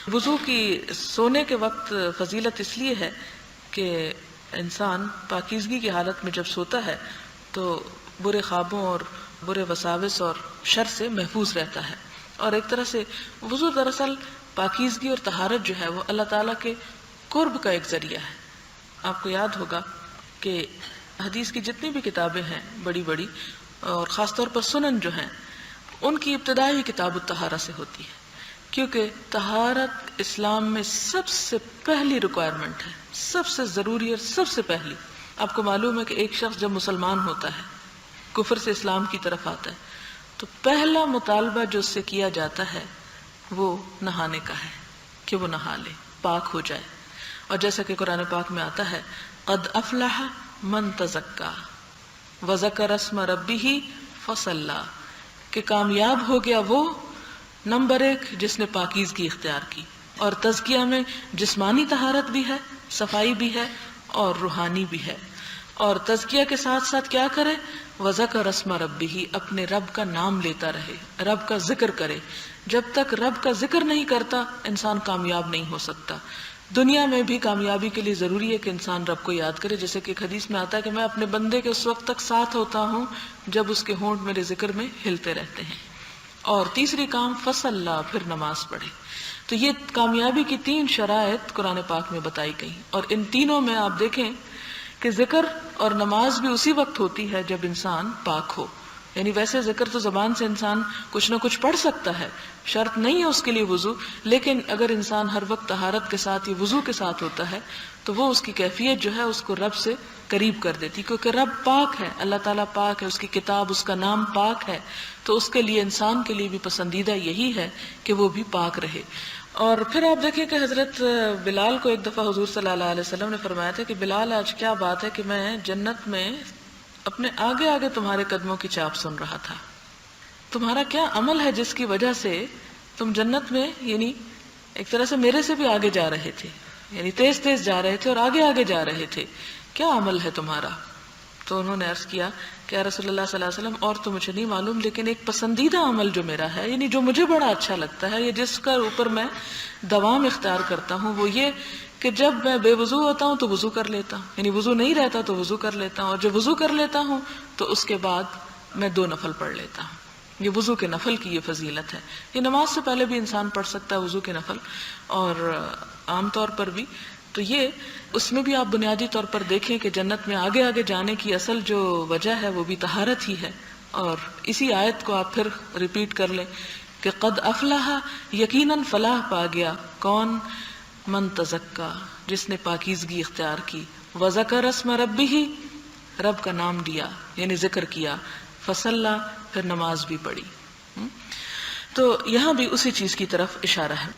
وضو کی سونے کے وقت فضیلت اس لیے ہے کہ انسان پاکیزگی کی حالت میں جب سوتا ہے تو برے خوابوں اور برے وساوس اور شر سے محفوظ رہتا ہے. اور ایک طرح سے وضو دراصل پاکیزگی اور طہارت جو ہے وہ اللہ تعالیٰ کے قرب کا ایک ذریعہ ہے. آپ کو یاد ہوگا کہ حدیث کی جتنی بھی کتابیں ہیں بڑی بڑی اور خاص طور پر سنن جو ہیں ان کی ابتدا ہی کتاب الطہارہ سے ہوتی ہے، کیونکہ طہارت اسلام میں سب سے پہلی ریکوائرمنٹ ہے، سب سے ضروری اور سب سے پہلی. آپ کو معلوم ہے کہ ایک شخص جب مسلمان ہوتا ہے، کفر سے اسلام کی طرف آتا ہے، تو پہلا مطالبہ جو اس سے کیا جاتا ہے وہ نہانے کا ہے کہ وہ نہا لے، پاک ہو جائے. اور جیسا کہ قرآن پاک میں آتا ہے قد افلح من تزکا وذکر اسم ربہ فصلی، کہ کامیاب ہو گیا وہ نمبر 1 جس نے پاکیزگی اختیار کی. اور تزکیہ میں جسمانی طہارت بھی ہے، صفائی بھی ہے اور روحانی بھی ہے. اور تزکیہ کے ساتھ ساتھ کیا کرے؟ وذکر اسم ربہ، اپنے رب کا نام لیتا رہے، رب کا ذکر کرے. جب تک رب کا ذکر نہیں کرتا انسان کامیاب نہیں ہو سکتا. دنیا میں بھی کامیابی کے لیے ضروری ہے کہ انسان رب کو یاد کرے، جیسے کہ ایک حدیث میں آتا ہے کہ میں اپنے بندے کے اس وقت تک ساتھ ہوتا ہوں جب اس کے ہونٹ میرے ذکر میں ہلتے رہتے ہیں. اور تیسری کام فصلی، پھر نماز پڑھے. تو یہ کامیابی کی 3 شرائط قرآن پاک میں بتائی گئی، اور ان تینوں میں آپ دیکھیں کہ ذکر اور نماز بھی اسی وقت ہوتی ہے جب انسان پاک ہو. یعنی ویسے ذکر تو زبان سے انسان کچھ نہ کچھ پڑھ سکتا ہے، شرط نہیں ہے اس کے لیے وضو، لیکن اگر انسان ہر وقت طہارت کے ساتھ یا وضو کے ساتھ ہوتا ہے تو وہ اس کی کیفیت جو ہے اس کو رب سے قریب کر دیتی، کیونکہ رب پاک ہے، اللہ تعالیٰ پاک ہے، اس کی کتاب، اس کا نام پاک ہے. تو اس کے لیے انسان کے لیے بھی پسندیدہ یہی ہے کہ وہ بھی پاک رہے. اور پھر آپ دیکھیں کہ حضرت بلال کو ایک دفعہ حضور صلی اللہ علیہ وسلم نے فرمایا تھا کہ بلال آج کیا بات ہے کہ میں جنت میں اپنے آگے آگے تمہارے قدموں کی چاپ سن رہا تھا. تمہارا کیا عمل ہے جس کی وجہ سے تم جنت میں یعنی ایک طرح سے میرے سے بھی آگے جا رہے تھے، یعنی تیز تیز جا رہے تھے اور آگے آگے جا رہے تھے، کیا عمل ہے تمہارا؟ تو انہوں نے عرض کیا کہ یا رسول اللہ صلی اللہ علیہ وسلم اور تو مجھے نہیں معلوم، لیکن ایک پسندیدہ عمل جو میرا ہے، یعنی جو مجھے بڑا اچھا لگتا ہے، یہ جس کا اوپر میں دوام اختیار کرتا ہوں، وہ یہ کہ جب میں بے وضو ہوتا ہوں تو وضو کر لیتا ہوں، یعنی وضو نہیں رہتا تو وضو کر لیتا ہوں، اور جب وضو کر لیتا ہوں تو اس کے بعد میں 2 نفل پڑھ لیتا ہوں. یہ وضو کے نفل کی یہ فضیلت ہے. یہ نماز سے پہلے بھی انسان پڑھ سکتا ہے وضو کے نفل، اور عام طور پر بھی. تو یہ اس میں بھی آپ بنیادی طور پر دیکھیں کہ جنت میں آگے آگے جانے کی اصل جو وجہ ہے وہ بھی طہارت ہی ہے. اور اسی آیت کو آپ پھر ریپیٹ کر لیں کہ قد افلح، یقیناً فلاح پا گیا کون؟ من تزکا، جس نے پاکیزگی اختیار کی. وذکر اسم ربہ، رب کا نام لیا یعنی ذکر کیا. فصلی، پھر نماز بھی پڑھی. تو یہاں بھی اسی چیز کی طرف اشارہ ہے.